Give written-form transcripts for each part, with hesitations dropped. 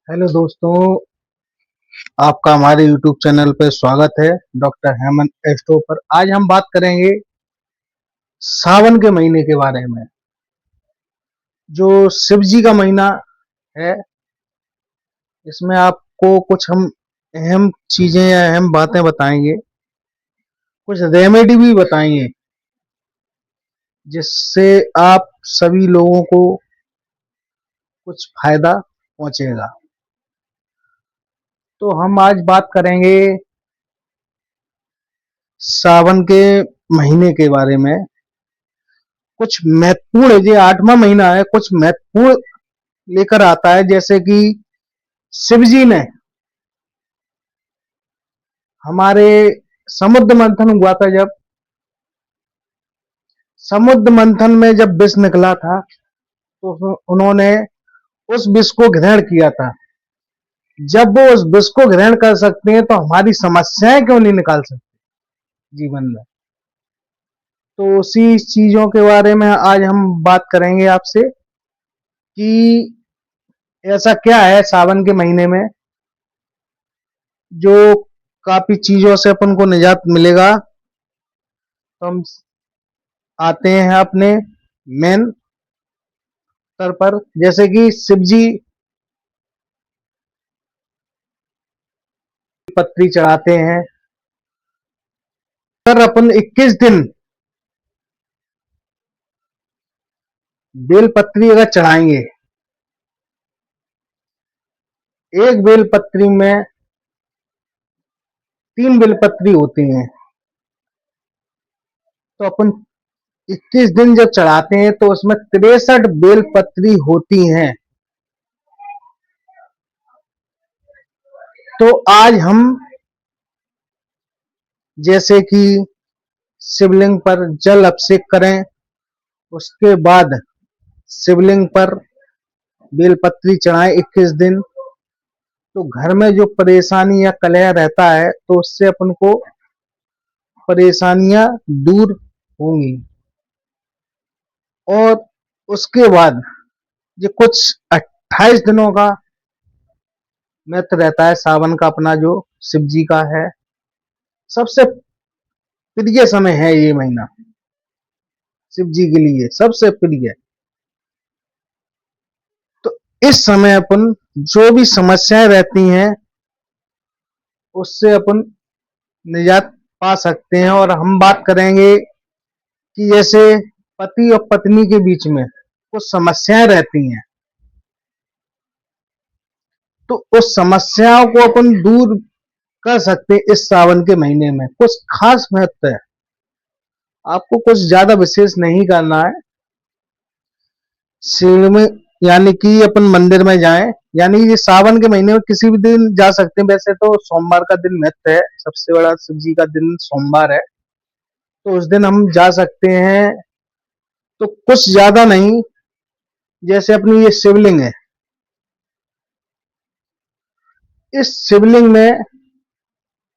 Hello दोस्तों, आपका हमारे यूट्यूब चैनल पर स्वागत है। डॉक्टर हेमंत एस्ट्रो पर आज हम बात करेंगे सावन के महीने के बारे में। जो शिव जी का महीना है, इसमें आपको कुछ हम अहम चीजें या अहम बातें बताएंगे, कुछ रेमेडी भी बताएंगे जिससे आप सभी लोगों को कुछ फायदा पहुंचेगा। तो हम आज बात करेंगे सावन के महीने के बारे में। कुछ महत्वपूर्ण, ये 8वां महीना है, कुछ महत्वपूर्ण लेकर आता है। जैसे कि शिव जी ने हमारे समुद्र मंथन हुआ था, जब समुद्र मंथन में जब विष निकला था तो उन्होंने उस विष को ग्रहण किया था। जब वो उस विष को ग्रहण कर सकते हैं तो हमारी समस्याएं क्यों नहीं निकाल सकते जीवन में। तो उसी चीजों के बारे में आज हम बात करेंगे आपसे कि ऐसा क्या है सावन के महीने में जो काफी चीजों से अपन को निजात मिलेगा। तो हम आते हैं अपने मेन स्तर पर। जैसे कि शिव जी पत्री चढ़ाते हैं। अगर अपन 21 दिन बेल पत्री अगर चढ़ाएंगे, एक बेल पत्री में 3 बेल पत्री होती हैं, तो अपन 21 दिन जब चढ़ाते हैं तो उसमें 63 बेल पत्री होती हैं। तो आज हम जैसे कि शिवलिंग पर जल अभिषेक करें, उसके बाद शिवलिंग पर बेलपत्री चढ़ाएं 21 दिन, तो घर में जो परेशानी या कलह रहता है तो उससे अपन को परेशानियां दूर होंगी। और उसके बाद ये कुछ 28 दिनों का व्रत रहता है सावन का, अपना जो शिव जी का है। सबसे प्रिय समय है ये महीना, शिव जी के लिए सबसे प्रिय। तो इस समय अपन जो भी समस्याएं रहती हैं उससे अपन निजात पा सकते हैं। और हम बात करेंगे कि जैसे पति और पत्नी के बीच में कुछ समस्याएं रहती हैं, तो उस समस्याओं को अपन दूर कर सकते हैं इस सावन के महीने में। कुछ खास महत्व है, आपको कुछ ज्यादा विशेष नहीं करना है। शिव में यानी कि अपन मंदिर में जाएं, यानी ये सावन के महीने में किसी भी दिन जा सकते हैं। वैसे तो सोमवार का दिन महत्व है, सबसे बड़ा शिव जी का दिन सोमवार है, तो उस दिन हम जा सकते हैं। तो कुछ ज्यादा नहीं, जैसे अपनी ये शिवलिंग है, इस शिवलिंग में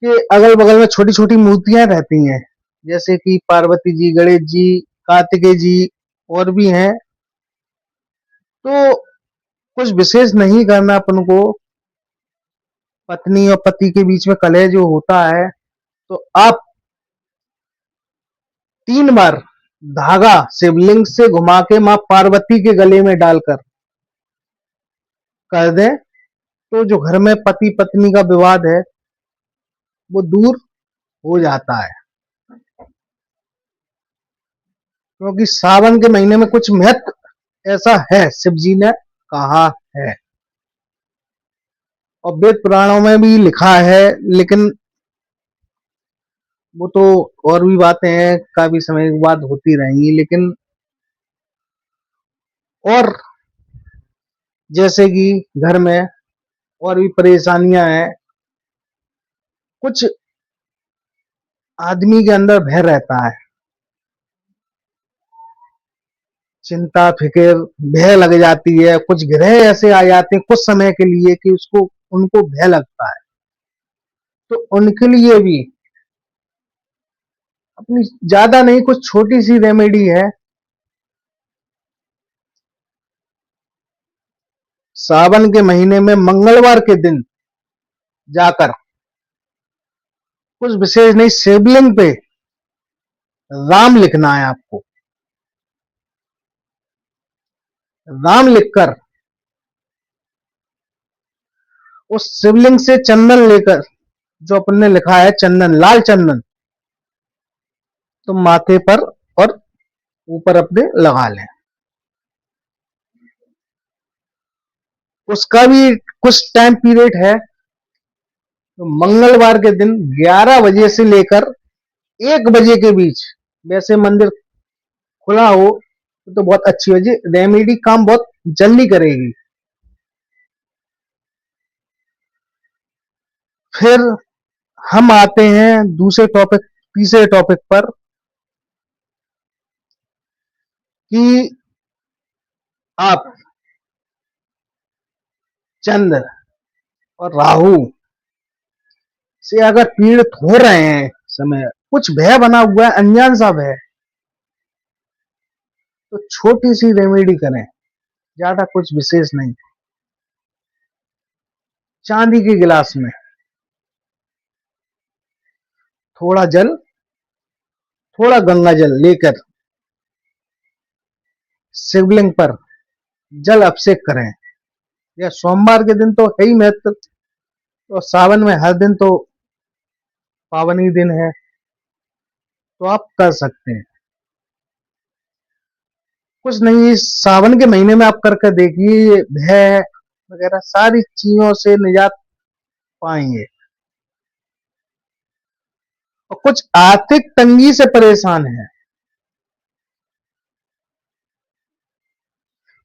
के अगल बगल में छोटी छोटी मूर्तियां रहती हैं, जैसे कि पार्वती जी, गणेश जी, कार्तिकेय जी और भी हैं। तो कुछ विशेष नहीं करना अपन को। पत्नी और पति के बीच में कलह जो होता है, तो आप 3 बार धागा शिवलिंग से घुमा के मां पार्वती के गले में डालकर कर दें, तो जो घर में पति पत्नी का विवाद है वो दूर हो जाता है। क्योंकि सावन के महीने में कुछ महत्व ऐसा है, शिव जी ने कहा है और वेद पुराणों में भी लिखा है। लेकिन वो तो और भी बातें हैं, काफी समय के बाद होती रहेंगी। लेकिन और जैसे कि घर में और भी परेशानियां हैं, कुछ आदमी के अंदर भय रहता है, चिंता फिक्र भय लग जाती है। कुछ ग्रह ऐसे आ जाते हैं कुछ समय के लिए कि उसको उनको भय लगता है। तो उनके लिए भी अपनी ज्यादा नहीं, कुछ छोटी सी रेमेडी है। सावन के महीने में मंगलवार के दिन जाकर कुछ विशेष नहीं, शिवलिंग पे राम लिखना है आपको। राम लिखकर उस शिवलिंग से चंदन लेकर, जो अपन ने लिखा है चंदन, लाल चंदन, तो माथे पर और ऊपर अपने लगा लें। उसका भी कुछ टाइम पीरियड है। तो मंगलवार के दिन 11 बजे से लेकर 1 बजे के बीच, वैसे मंदिर खुला हो तो बहुत अच्छी वजह, रेमेडी काम बहुत जल्दी करेगी। फिर हम आते हैं दूसरे टॉपिक, तीसरे टॉपिक पर, कि आप चंद्र और राहु से अगर पीड़ित हो रहे हैं, समय कुछ भय बना हुआ है, अनजान सा भय, तो छोटी सी रेमेडी करें, ज्यादा कुछ विशेष नहीं। चांदी के गिलास में थोड़ा जल, थोड़ा गंगा जल लेकर शिवलिंग पर जल अभिषेक करें। या सोमवार के दिन तो है ही महत्व, तो सावन में हर दिन तो पावन ही दिन है, तो आप कर सकते हैं। कुछ नहीं, इस सावन के महीने में आप करके देखिए, भय वगैरह सारी चीजों से निजात पाएंगे। और कुछ आर्थिक तंगी से परेशान है,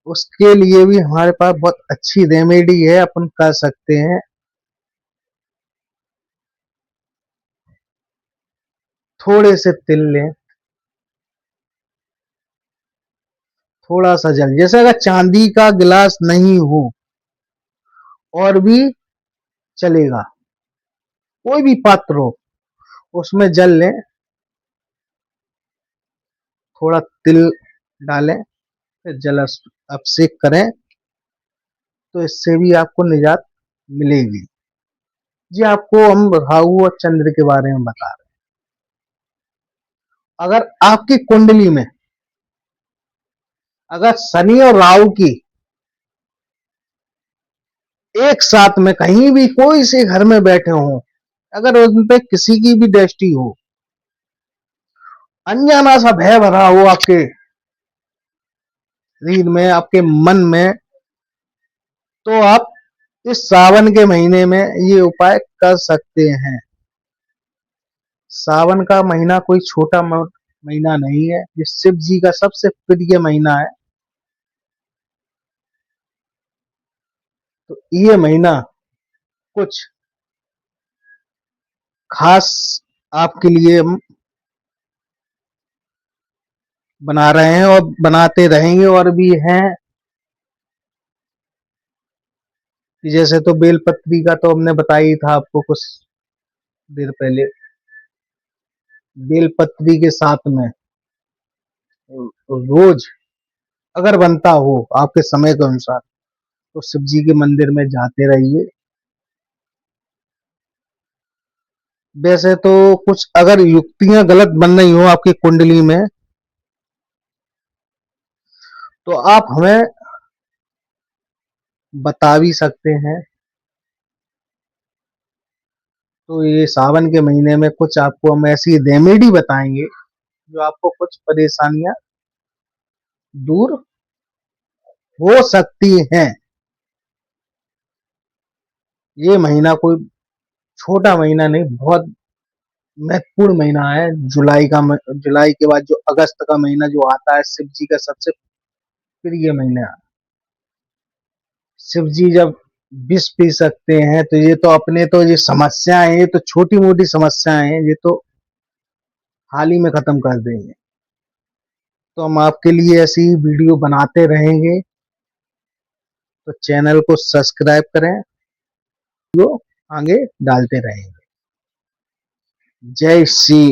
उसके लिए भी हमारे पास बहुत अच्छी रेमेडी है, अपन कर सकते हैं। थोड़े से तिल लें, थोड़ा सा जल, जैसे अगर चांदी का गिलास नहीं हो और भी चलेगा, कोई भी पात्र हो, उसमें जल लें, थोड़ा तिल डालें, फिर जल अभिषेक करें, तो इससे भी आपको निजात मिलेगी। जी, आपको हम राहु और चंद्र के बारे में बता रहे हैं। अगर आपकी कुंडली में अगर शनि और राहु की एक साथ में कहीं भी कोई से घर में बैठे हो, अगर उन पे किसी की भी दृष्टि हो, अनजाना सा भय भरा हो आपके शरीर में, आपके मन में, तो आप इस सावन के महीने में ये उपाय कर सकते हैं। सावन का महीना कोई छोटा महीना नहीं है, ये शिव जी का सबसे प्रिय महीना है। तो ये महीना कुछ खास आपके लिए हम बना रहे हैं और बनाते रहेंगे, और भी हैं। जैसे तो बेलपत्री का तो हमने बताया ही था आपको कुछ देर पहले। बेलपत्री के साथ में रोज अगर बनता हो आपके समय के अनुसार, तो शिव जी के मंदिर में जाते रहिए। वैसे तो कुछ अगर युक्तियां गलत बन रही हो आपकी कुंडली में, तो आप हमें बता भी सकते हैं। तो ये सावन के महीने में कुछ आपको हम ऐसी रेमेडी बताएंगे जो आपको कुछ परेशानियां दूर हो सकती हैं। ये महीना कोई छोटा महीना नहीं, बहुत महत्वपूर्ण महीना है। जुलाई के बाद जो अगस्त का महीना जो आता है, शिव जी का सबसे प्रिय महीना है। शिव जी जब विष पी सकते हैं, तो ये तो अपने तो ये समस्याएं, ये तो छोटी मोटी समस्याएं हैं, ये तो हाल ही में खत्म कर देंगे। तो हम आपके लिए ऐसी ही वीडियो बनाते रहेंगे, तो चैनल को सब्सक्राइब करें, वीडियो आगे डालते रहेंगे। जय श्री